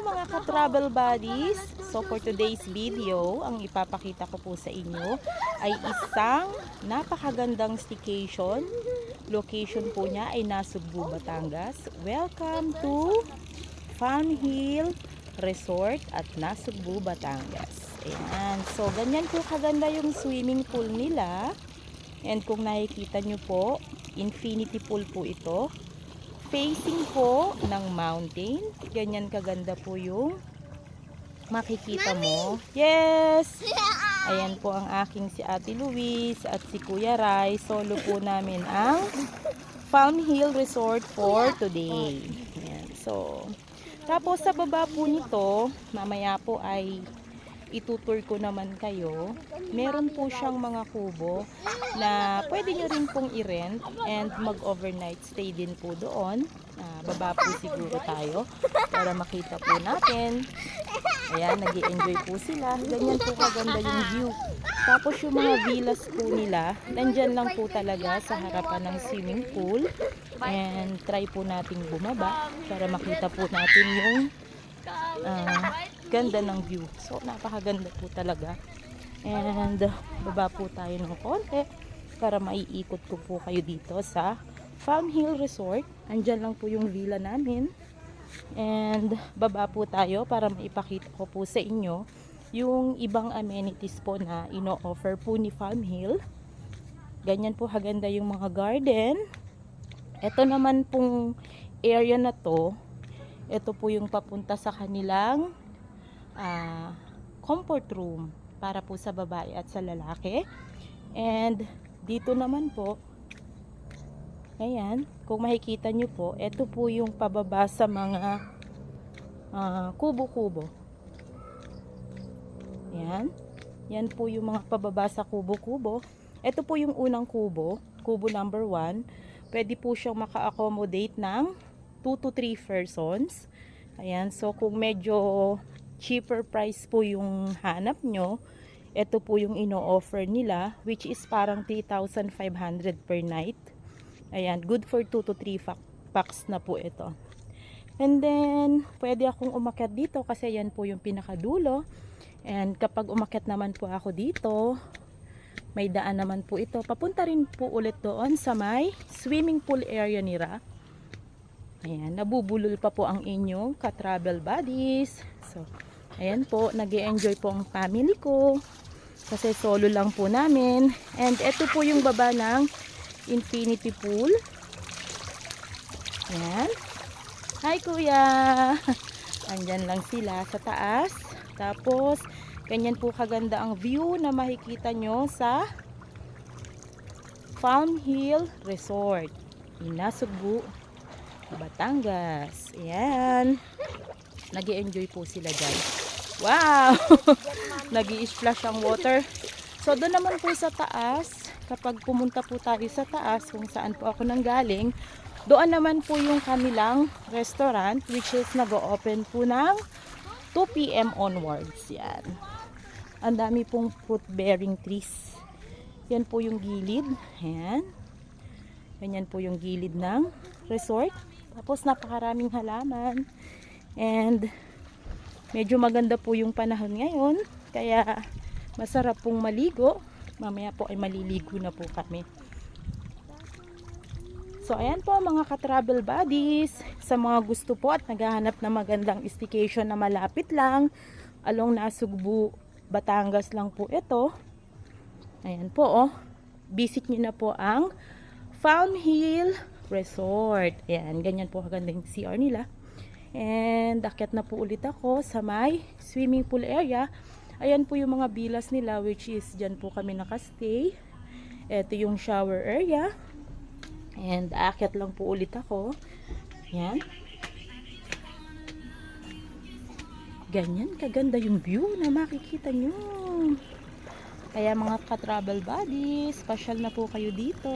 Mga ka-travel buddies, so for today's video, ang ipapakita ko po sa inyo ay isang napakagandang staycation. Location po niya ay Nasugbu, Batangas. Welcome to Farm Hill Resort at Nasugbu, Batangas. Ayan, so ganyan po kaganda yung swimming pool nila. And kung nakikita nyo po, infinity pool po ito. Facing po ng mountain. Ganyan kaganda po yung makikita mo. Yes! Ayan po ang aking si Ate Luis at si Kuya Rai. Solo po namin ang Farm Hill Resort for today. Ayan. So, tapos sa baba po nito, mamaya po ay itutur ko naman kayo. Meron po siyang mga kubo na pwede nyo rin pong i-rent and mag-overnight stay din po doon. Baba po siguro tayo para makita po natin. Ayan, nag-i-enjoy po sila. Ganyan po kaganda yung view. Tapos yung mga villas po nila, nandyan lang po talaga sa harapan ng swimming pool. And try po nating bumaba para makita po natin yung ganda ng view. So, napakaganda po talaga. And, baba po tayo ng konti para maiikot ko po kayo dito sa Farm Hill Resort. Andyan lang po yung villa namin. And, baba po tayo para maipakita ko po sa inyo yung ibang amenities po na ino-offer po ni Farm Hill. Ganyan po kaganda yung mga garden. Ito naman pong area na to, ito po yung papunta sa kanilang comfort room para po sa babae at sa lalaki. And dito naman po, ayan, kung makikita nyo po, ito po yung pababa sa mga kubo-kubo. Ayan, yan po yung mga pababa sa kubo-kubo. Ito po yung unang kubo, kubo number 1. Pwede po siyang maka-accommodate ng 2 to 3 persons. Ayan, so kung medyo cheaper price po yung hanap nyo, ito po yung ino-offer nila, which is parang 3,500 per night. Ayan, good for 2 to 3 packs na po ito. And then, pwede akong umakyat dito kasi yan po yung pinakadulo. And kapag umakyat naman po ako dito, may daan naman po ito. Papunta rin po ulit doon sa may swimming pool area nila. Ayan, nabubulol pa po ang inyong ka-travel buddies. So, ayan po, nag-e-enjoy po ang family ko. Kasi solo lang po namin. And ito po yung baba ng infinity pool. Ayan. Hi kuya! Andyan lang sila sa taas. Tapos, ganyan po kaganda ang view na makikita nyo sa Farm Hill Resort in Nasugbu, Batangas. Ayan. Nag-i-enjoy po sila dyan. Wow! Nag-i-splash ang water. So, doon naman po sa taas, kapag pumunta po tayo sa taas, kung saan po ako nanggaling, doon naman po yung kanilang restaurant, which is nag-o-open po ng 2 PM onwards. Yan. Ang dami pong fruit-bearing trees. Yan po yung gilid. Ayan. Ganyan po yung gilid ng resort. Tapos, napakaraming halaman. And medyo maganda po yung panahon ngayon, kaya masarap pong maligo. Mamaya po ay maliligo na po kami. So ayan po mga ka-travel buddies, sa mga gusto po at naghahanap na magandang staycation na malapit lang, along Nasugbu, Batangas lang po ito. Ayan po oh, visit nyo na po ang Farm Hill Resort. Ayan, ganyan po kaganda yung CR nila. And akyat na po ulit ako sa may swimming pool area. Ayan po yung mga villas nila, which is dyan po kami nakastay. Ito yung shower area. And akyat lang po ulit ako. Ayan. Ganyan kaganda yung view na makikita nyo. Kaya mga ka-travel buddies, pasyal na po kayo dito.